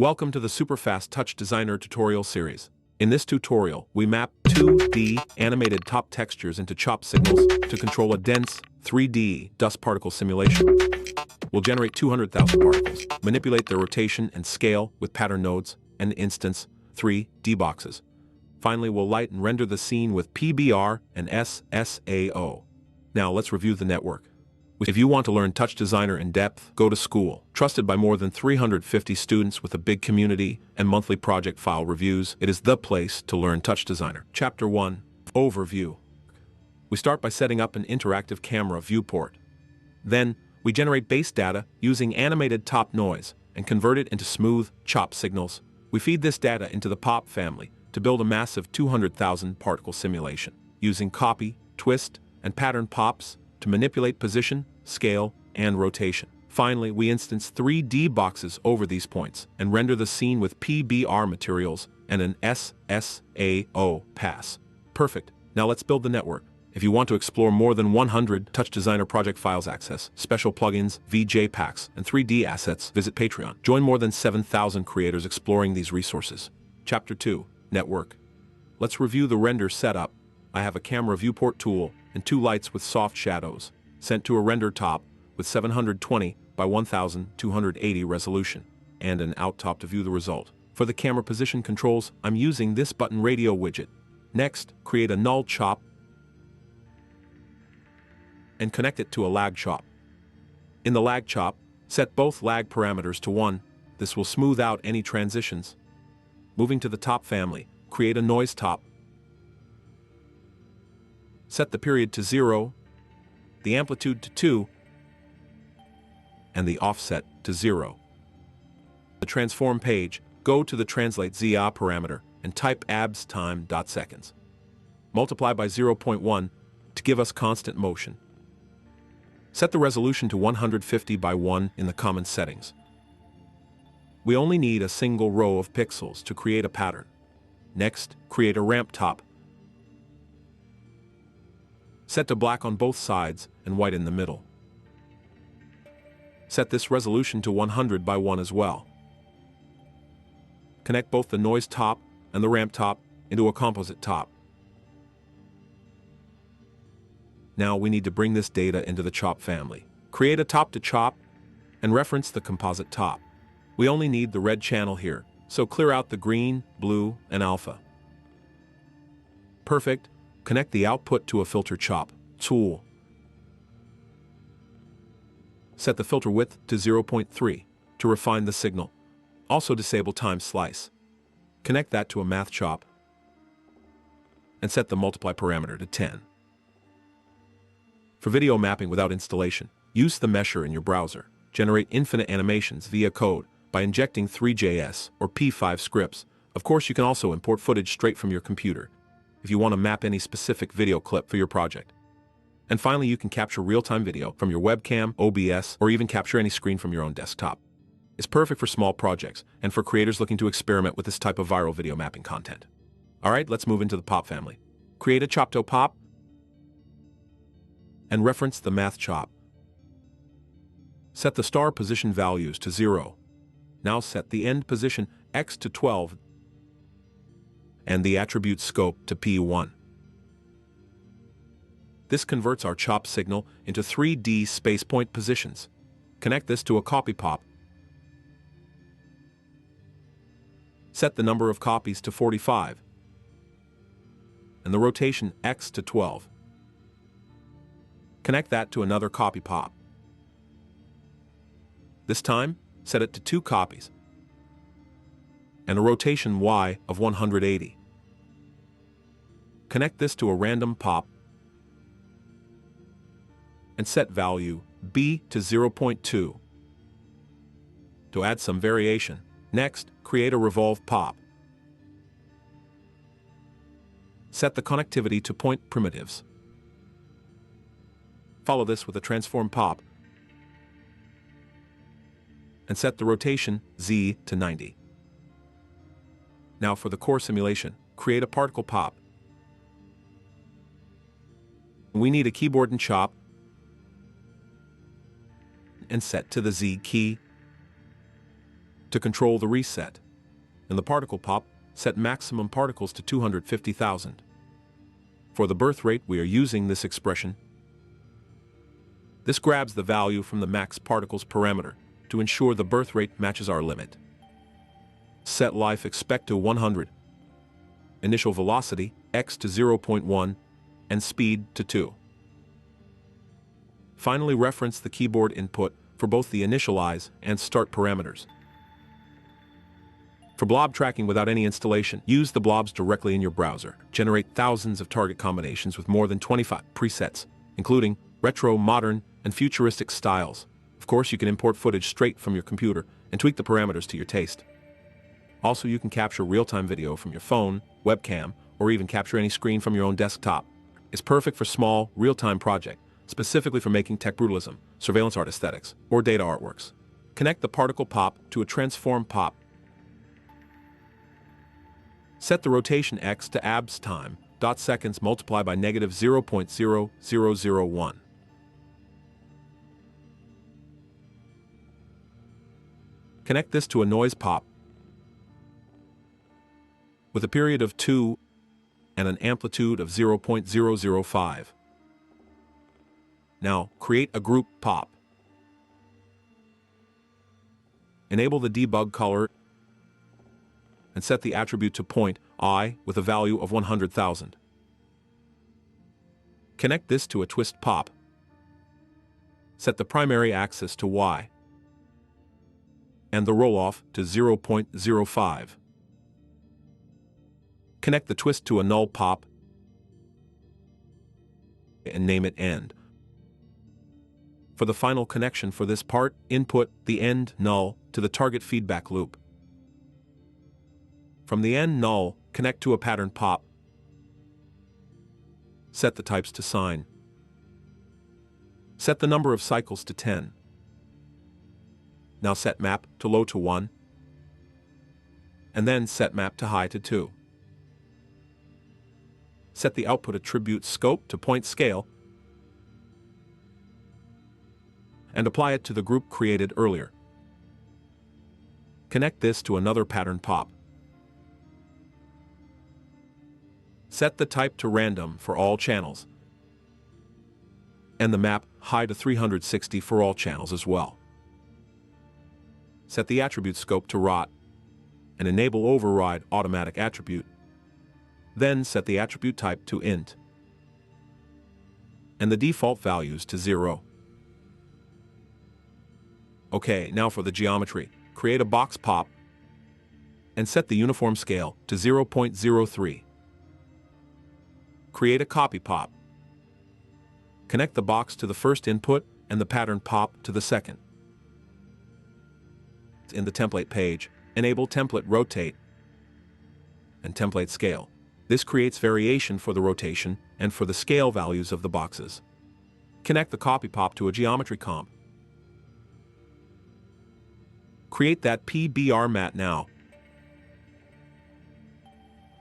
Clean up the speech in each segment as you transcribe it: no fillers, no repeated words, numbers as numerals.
Welcome to the Superfast TouchDesigner tutorial series. In this tutorial, we map 2D animated top textures into CHOP signals to control a dense 3D dust particle simulation. We'll generate 200,000 particles, manipulate their rotation and scale with pattern nodes and instance 3D boxes. Finally, we'll light and render the scene with PBR and SSAO. Now let's review the network. If you want to learn TouchDesigner in depth, go to school. Trusted by more than 350 students with a big community and monthly project file reviews, it is the place to learn TouchDesigner. Chapter 1. Overview. We start by setting up an interactive camera viewport. Then, we generate base data using animated top noise and convert it into smooth CHOP signals. We feed this data into the POP family to build a massive 200,000 particle simulation, using copy, twist, and pattern pops to manipulate position, scale, and rotation. Finally, we instance 3D boxes over these points and render the scene with PBR materials and an SSAO pass. Perfect. Now let's build the network. If you want to explore more than 100 TouchDesigner project files access, special plugins, VJ packs, and 3D assets, visit Patreon. Join more than 7,000 creators exploring these resources. Chapter 2. Network. Let's review the render setup. I have a camera viewport tool and two lights with soft shadows, sent to a render top with 720 by 1280 resolution, and an out top to view the result. For the camera position controls, I'm using this button radio widget. Next, create a null chop and connect it to a lag chop. In the lag chop, set both lag parameters to 1. This will smooth out any transitions. Moving to the top family, create a noise top. Set the period to 0, the amplitude to 2, and the offset to 0. The transform page, go to the translate ZA parameter and type abs time.seconds. Multiply by 0.1 to give us constant motion. Set the resolution to 150 by 1 in the common settings. We only need a single row of pixels to create a pattern. Next, create a ramp top. Set to black on both sides and white in the middle. Set this resolution to 100 by 1 as well. Connect both the noise top and the ramp top into a composite top. Now we need to bring this data into the CHOP family. Create a top to CHOP and reference the composite top. We only need the red channel here, so clear out the green, blue, and alpha. Perfect. Connect the output to a filter chop tool. Set the filter width to 0.3 to refine the signal. Also disable time slice. Connect that to a math chop and set the multiply parameter to 10. For video mapping without installation, use the mesher in your browser. Generate infinite animations via code by injecting 3JS or P5 scripts. Of course, you can also import footage straight from your computer if you want to map any specific video clip for your project. And finally, you can capture real-time video from your webcam, OBS, or even capture any screen from your own desktop. It's perfect for small projects and for creators looking to experiment with this type of viral video mapping content. Alright, let's move into the POP family. Create a CHOPto POP and reference the math chop. Set the star position values to 0. Now set the end position X to 12 and the attribute scope to P1. This converts our CHOP signal into 3D space point positions. Connect this to a copy pop. Set the number of copies to 45 and the rotation X to 12. Connect that to another copy pop. This time, set it to 2 copies and a rotation Y of 180. Connect this to a random pop and set value B to 0.2 to add some variation. Next, create a revolve pop. Set the connectivity to point primitives. Follow this with a transform pop and set the rotation Z to 90. Now for the core simulation, create a particle pop. We need a keyboard and chop and set to the Z key to control the reset. In the particle pop, set maximum particles to 250,000. For the birth rate, we are using this expression. This grabs the value from the max particles parameter to ensure the birth rate matches our limit. Set life expect to 100. Initial velocity, x to 0.1, and speed to 2. Finally, reference the keyboard input for both the initialize and start parameters. For blob tracking without any installation, use the blobs directly in your browser. Generate thousands of target combinations with more than 25 presets, including retro, modern, and futuristic styles. Of course, you can import footage straight from your computer and tweak the parameters to your taste. Also, you can capture real-time video from your phone, webcam, or even capture any screen from your own desktop. It's perfect for small, real-time projects, specifically for making tech brutalism, surveillance art aesthetics, or data artworks. Connect the particle pop to a transform pop. Set the rotation x to abs time, .seconds multiply by negative 0.0001. Connect this to a noise pop with a period of 2 and an amplitude of 0.005. Now, create a group pop. Enable the debug color and set the attribute to point I with a value of 100,000. Connect this to a twist pop. Set the primary axis to Y and the roll-off to 0.05. Connect the twist to a null pop and name it end. For the final connection for this part, input the end null to the target feedback loop. From the end null, connect to a pattern pop. Set the types to sine. Set the number of cycles to 10. Now set map to low to 1, and then set map to high to 2. Set the output attribute scope to point scale, and apply it to the group created earlier. Connect this to another pattern pop. Set the type to random for all channels, and the map high to 360 for all channels as well. Set the attribute scope to rot, and enable override automatic attribute. Then set the attribute type to int, and the default values to 0. Okay, now for the geometry. Create a box pop, and set the uniform scale to 0.03. Create a copy pop. Connect the box to the first input and the pattern pop to the second. In the template page, enable template rotate and template scale. This creates variation for the rotation and for the scale values of the boxes. Connect the copy pop to a geometry comp. Create that PBR mat now,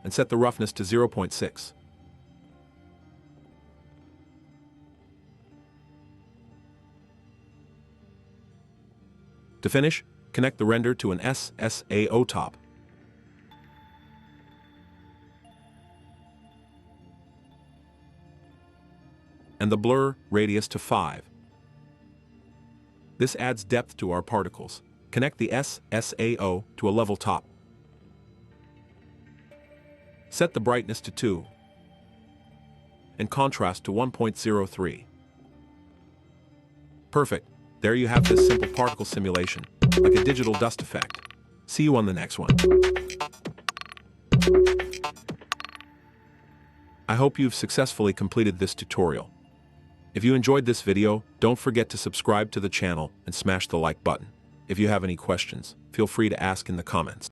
and set the roughness to 0.6. To finish, connect the render to an SSAO top. And the blur radius to 5. This adds depth to our particles. Connect the SSAO to a level top. Set the brightness to 2 and contrast to 1.03. Perfect. There you have this simple particle simulation, like a digital dust effect. See you on the next one. I hope you've successfully completed this tutorial. If you enjoyed this video, don't forget to subscribe to the channel and smash the like button. If you have any questions, feel free to ask in the comments.